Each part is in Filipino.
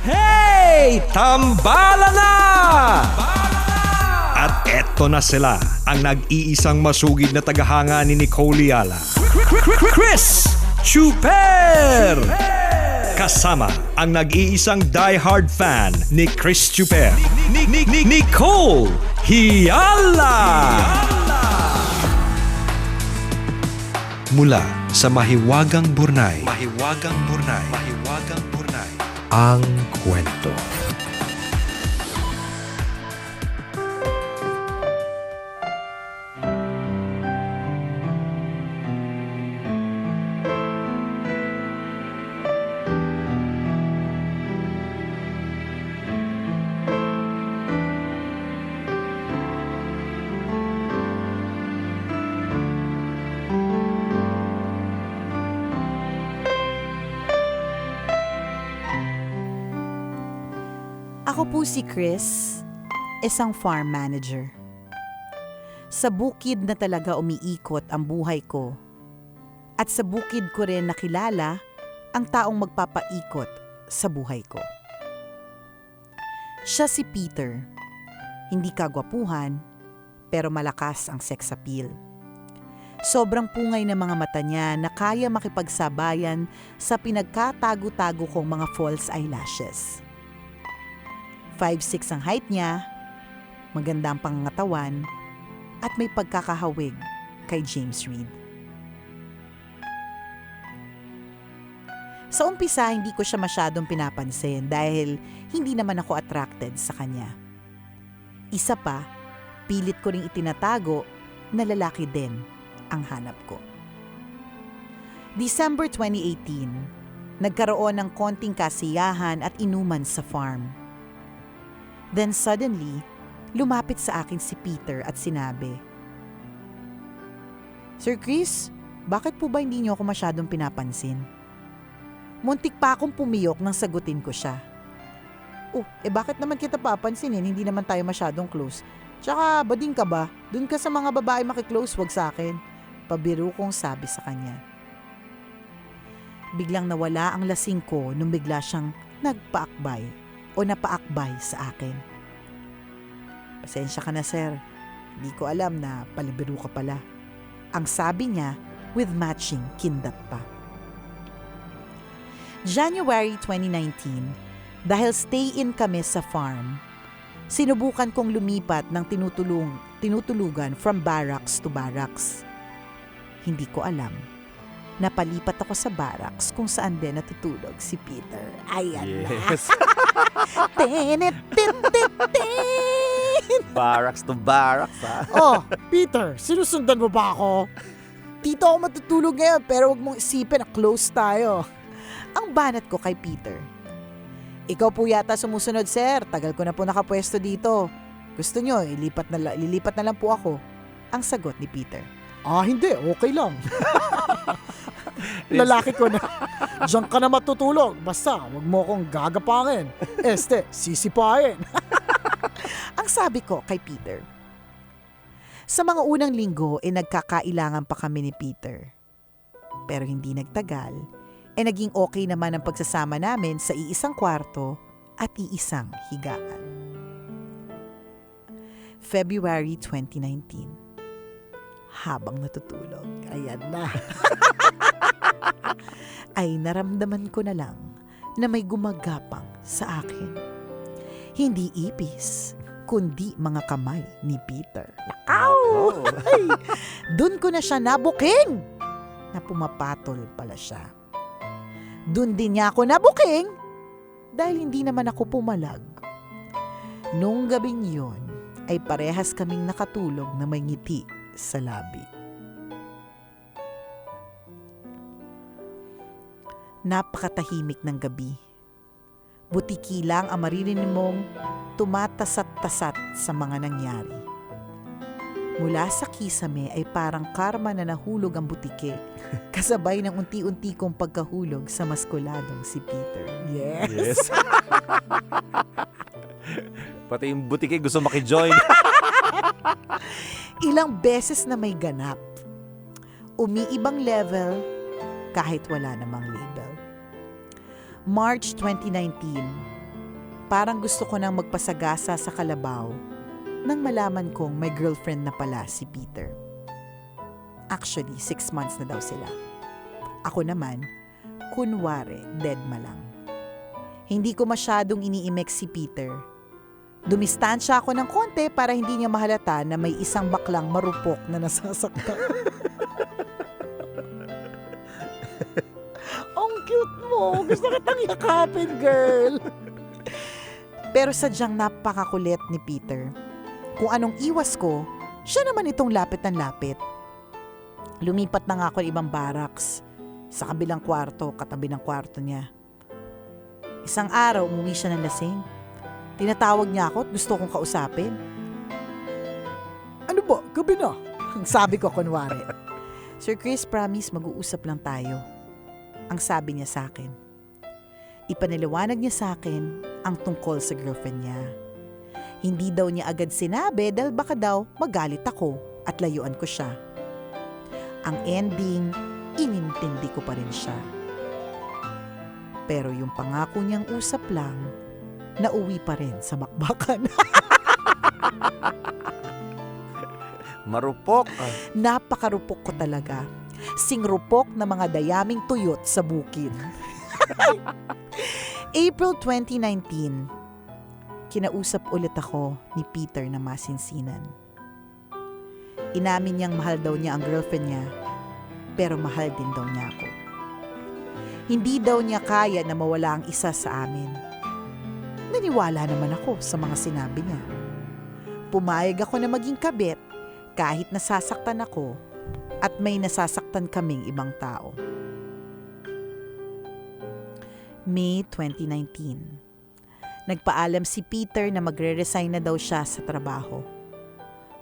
Hey! Tambala na! At eto na sila, ang nag-iisang masugid na tagahanga ni Nicole Yala. Chris Chuper! Kasama ang nag-iisang die-hard fan ni Chris Chuper, Nicole Yala! Mula sa Mahiwagang Burnay, ang kwento. Ako po si Chris, isang farm manager. Sa bukid na talaga umiikot ang buhay ko. At sa bukid ko rin nakilala ang taong magpapaikot sa buhay ko. Siya si Peter. Hindi kagwapuhan, pero malakas ang sex appeal. Sobrang pungay ng mga mata niya na kaya makipagsabayan sa pinagkatago-tago kong mga false eyelashes. 5'6" ang height niya, maganda ang pangangatawan, at may pagkakahawig kay James Reid. Sa umpisa, hindi ko siya masyadong pinapansin dahil hindi naman ako attracted sa kanya. Isa pa, pilit ko ring itinatago na lalaki din ang hanap ko. December 2018, nagkaroon ng konting kasiyahan at inuman sa farm. Then suddenly, lumapit sa akin si Peter at sinabi, "Sir Chris, bakit po ba hindi niyo ako masyadong pinapansin?" Muntik pa akong pumiyok nang sagutin ko siya. Bakit naman kita papansinin? Hindi naman tayo masyadong close. Tsaka, bading ka ba? Dun ka sa mga babae makiklose, wag sa akin. Pabiro kong sabi sa kanya. Biglang nawala ang lasing ko nung bigla siyang nagpaakbay o napaakbay sa akin. "Pasensya ka na, sir. Di ko alam na palibiro ka pala." Ang sabi niya with matching kindat pa. January 2019, dahil stay-in kami sa farm, sinubukan kong lumipat ng tinutulugan from barracks to barracks. Hindi ko alam. Napalipat ako sa barracks kung saan din natutulog si Peter. Ayan Yes. na. Barracks to barracks, ha? Peter, sinusundan mo ba ako? Dito ako matutulog ngayon pero huwag mong isipin na close tayo. Ang banat ko kay Peter. "Ikaw po yata sumusunod, sir. Tagal ko na po nakapwesto dito. Gusto nyo, lilipat na lang po ako." Ang sagot ni Peter. "Hindi. Okay lang." Lalaki ko na. "Diyan ka na matutulog. Basta, wag mo akong gagapangin. Sisipain." Ang sabi ko kay Peter. Sa mga unang linggo, nagkakailangan pa kami ni Peter. Pero hindi nagtagal, naging okay naman ang pagsasama namin sa iisang kwarto at iisang higaan. February 2019. Habang natutulog, ayan na. Ay naramdaman ko na lang na may gumagapang sa akin. Hindi ipis, kundi mga kamay ni Peter. Nakaw! Doon ko na siya nabuking na pumapatol pala siya. Doon din niya ako nabuking dahil hindi naman ako pumalag. Nung gabing yun ay parehas kaming nakatulog na may ngiti sa labi. Napakatahimik ng gabi. Butiki lang ang maririnig mong tumatasat-tasat sa mga nangyari. Mula sa kisame ay parang karma na nahulog ang butike, kasabay ng unti-unti kong pagkahulog sa maskuladong si Peter. Yes. Pati yung butike gusto makijoin. Ilang beses na may ganap. Umiibang level kahit wala namang label. March 2019, Parang gusto ko nang magpasagasa sa kalabaw nang malaman kong may girlfriend na pala si Peter. Actually, 6 months na daw sila. Ako naman, kunwari, deadma lang. Hindi ko masyadong iniimek si Peter. Dumistansya ako ng konti para hindi niya mahalata na may isang baklang marupok na nasasaktan. Ang cute mo! Gusto kitang yakapin, girl! Pero sadyang napakakulit ni Peter. Kung anong iwas ko, siya naman itong lapit ng lapit. Lumipat na nga ako ng ibang barracks. Sa kabilang kwarto, katabi ng kwarto niya. Isang araw, umuwi siya ng lasing. Tinatawag niya ako at gusto kong kausapin. Ano ba? Gabi na? Sabi ko kunwari. Sir Chris, promise mag-uusap lang tayo. Ang sabi niya sa akin. Ipaniliwanag niya sa akin ang tungkol sa girlfriend niya. Hindi daw niya agad sinabi dahil baka daw magalit ako at layuan ko siya. Ang ending, inintindi ko pa rin siya. Pero yung pangako niyang usap lang, nauwi pa rin sa bakbakan. Marupok. Napakarupok ko talaga. Singrupok na mga dayaming tuyot sa bukid. April 2019, kinausap ulit ako ni Peter na masinsinan. Inamin niyang mahal daw niya ang girlfriend niya, pero mahal din daw niya ako. Hindi daw niya kaya na mawala ang isa sa amin. Naniwala naman ako sa mga sinabi niya. Pumayag ako na maging kabit kahit nasasaktan ako at may nasasaktan kaming ibang tao. May 2019. Nagpaalam si Peter na magre-resign na daw siya sa trabaho.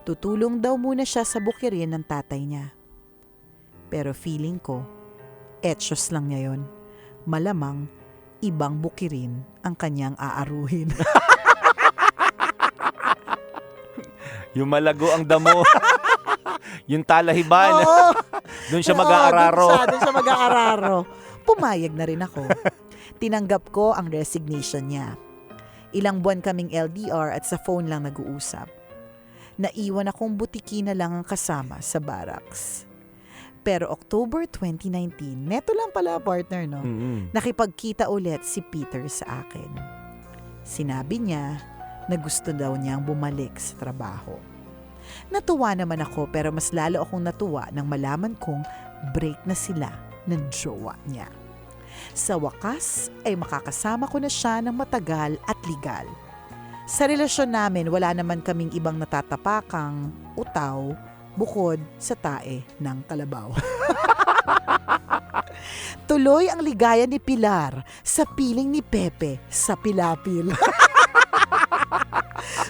Tutulong daw muna siya sa bukirin ng tatay niya. Pero feeling ko, etsyos lang niya yun. Malamang, ibang bukirin ang kanyang aaruhin. Yung malago ang damo. Yung talahiban. Oo. Doon siya mag-aararo. Doon siya mag-aararo. Pumayag na rin ako. Tinanggap ko ang resignation niya. Ilang buwan kaming LDR at sa phone lang nag-uusap. Naiwan akong butiki na lang ang kasama sa barracks. Pero October 2019, neto lang pala partner, no? Nakipagkita ulit si Peter sa akin. Sinabi niya na gusto daw niyang bumalik sa trabaho. Natuwa naman ako pero mas lalo akong natuwa nang malaman kong break na sila ng jowa niya. Sa wakas ay makakasama ko na siya ng matagal at legal. Sa relasyon namin, wala naman kaming ibang natatapakang utaw bukod sa tae ng kalabaw. Tuloy ang ligaya ni Pilar sa piling ni Pepe sa pilapil.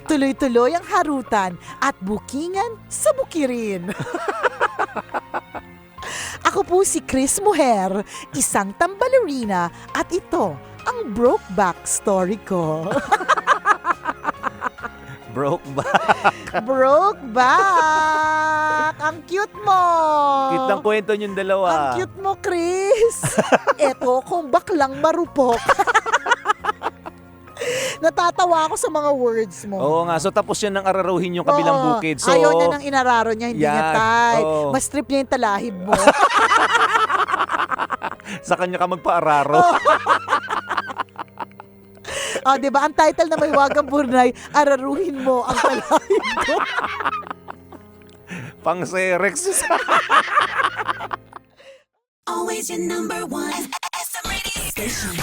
Tuloy-tuloy ang harutan at bukingan sa bukirin. Ako po si Chris Mujer, isang tambalerina at ito ang Brokeback story ko. Brokeback. Brokeback! Ang cute mo! Cute ng kwento niyong dalawa. Ang cute mo, Chris! Eto kung baklang marupok. Natatawa ako sa mga words mo. Oo nga. So tapos yan nang araruhin yung kabilang Oo. bukid. So, Ayaw niya nang inararo niya, hindi niya type. Oo. Mas trip niya yung talahib mo. Sa kanya ka magpaararo. Diba? Ang title na Mahiwagang Burnay, araruhin mo ang talahib ko. Pang Serex. Always your number one. SM Radio Station.